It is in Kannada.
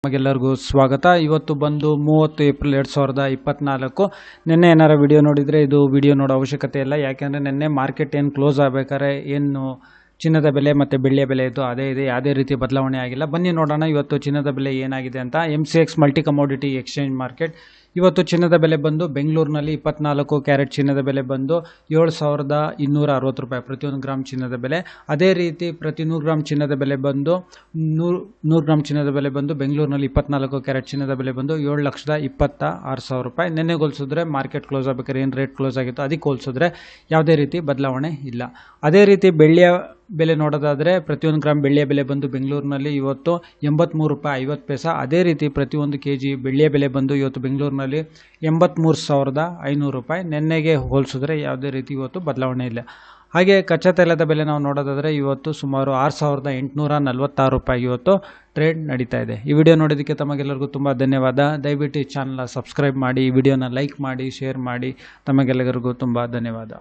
ನಮಗೆಲ್ಲರಿಗೂ ಸ್ವಾಗತ. ಇವತ್ತು ಬಂದು 30 ಏಪ್ರಿಲ್ 2024. ನಿನ್ನೆ ಏನಾರ ವಿಡಿಯೋ ನೋಡಿದರೆ ಇದು ವಿಡಿಯೋ ನೋಡೋ ಅವಶ್ಯಕತೆ ಇಲ್ಲ. ಯಾಕೆಂದರೆ ನಿನ್ನೆ ಮಾರ್ಕೆಟ್ ಏನು ಕ್ಲೋಸ್ ಆಗಬೇಕಾದ್ರೆ ಏನು ಚಿನ್ನದ ಬೆಲೆ ಮತ್ತು ಬೆಳ್ಳಿಯ ಬೆಲೆ ಇತ್ತು ಅದೇ ಇದೆ, ಯಾವುದೇ ರೀತಿ ಬದಲಾವಣೆ ಆಗಿಲ್ಲ. ಬನ್ನಿ ನೋಡೋಣ ಇವತ್ತು ಚಿನ್ನದ ಬೆಲೆ ಏನಾಗಿದೆ ಅಂತ. MCX multi commodity exchange market ಇವತ್ತು ಚಿನ್ನದ ಬೆಲೆ ಬಂದು ಬೆಂಗಳೂರಿನಲ್ಲಿ 24 ಕ್ಯಾರೆಟ್ ಚಿನ್ನದ ಬೆಲೆ ಬಂದು 7,260 ರೂಪಾಯಿ ಪ್ರತಿಯೊಂದು ಗ್ರಾಮ್ ಚಿನ್ನದ ಬೆಲೆ. ಅದೇ ರೀತಿ ಪ್ರತಿ 100 ಗ್ರಾಮ್ ಚಿನ್ನದ ಬೆಲೆ ಬಂದು 100 ಗ್ರಾಮ್ ಚಿನ್ನದ ಬೆಲೆ ಬಂದು ಬೆಂಗಳೂರಿನಲ್ಲಿ 24 ಕ್ಯಾರೆಟ್ ಚಿನ್ನದ ಬೆಲೆ ಬಂದು 7,26,000 ರೂಪಾಯಿ. ನಿನ್ನೆ ಹೋಲಿಸಿದ್ರೆ ಮಾರ್ಕೆಟ್ ಕ್ಲೋಸ್ ಆಗಬೇಕಾದ್ರೆ ಏನು ರೇಟ್ ಕ್ಲೋಸ್ ಆಗಿತ್ತು ಅದಕ್ಕೆ ಹೋಲಿಸಿದ್ರೆ ಯಾವುದೇ ರೀತಿ ಬದಲಾವಣೆ ಇಲ್ಲ. ಅದೇ ರೀತಿ ಬೆಳ್ಳಿಯ ಬೆಲೆ ನೋಡೋದಾದರೆ ಪ್ರತಿಯೊಂದು ಗ್ರಾಮ್ ಬೆಳ್ಳಿಯ ಬೆಲೆ ಬಂದು ಬೆಂಗಳೂರಿನಲ್ಲಿ ಇವತ್ತು 83 ರೂಪಾಯಿ 50 ಪೈಸೆ. ಅದೇ ರೀತಿ ಪ್ರತಿಯೊಂದು kg ಬೆಳ್ಳಿಯ ಬೆಲೆ ಬಂದು ಇವತ್ತು ಬೆಂಗಳೂರಿನಲ್ಲಿ 83,500 ರೂಪಾಯಿ. ನಿನ್ನೆಗೆ ಹೋಲಿಸಿದ್ರೆ ಯಾವುದೇ ರೀತಿ ಇವತ್ತು ಬದಲಾವಣೆ ಇಲ್ಲ. ಹಾಗೆ ಕಚ್ಚಾ ತೈಲದ ಬೆಲೆ ನಾವು ನೋಡೋದಾದರೆ ಇವತ್ತು ಸುಮಾರು 6,846 ರೂಪಾಯಿ ಇವತ್ತು ಟ್ರೇಡ್ ನಡೀತಾ ಇದೆ. ಈ ವಿಡಿಯೋ ನೋಡೋದಕ್ಕೆ ತಮಗೆಲ್ಲರಿಗೂ ತುಂಬ ಧನ್ಯವಾದ. ದಯವಿಟ್ಟು ಈ ಚಾನಲ್ನ ಸಬ್ಸ್ಕ್ರೈಬ್ ಮಾಡಿ, ಈ ವಿಡಿಯೋನ ಲೈಕ್ ಮಾಡಿ, ಶೇರ್ ಮಾಡಿ. ತಮಗೆಲ್ಲರಿಗೂ ತುಂಬ ಧನ್ಯವಾದ.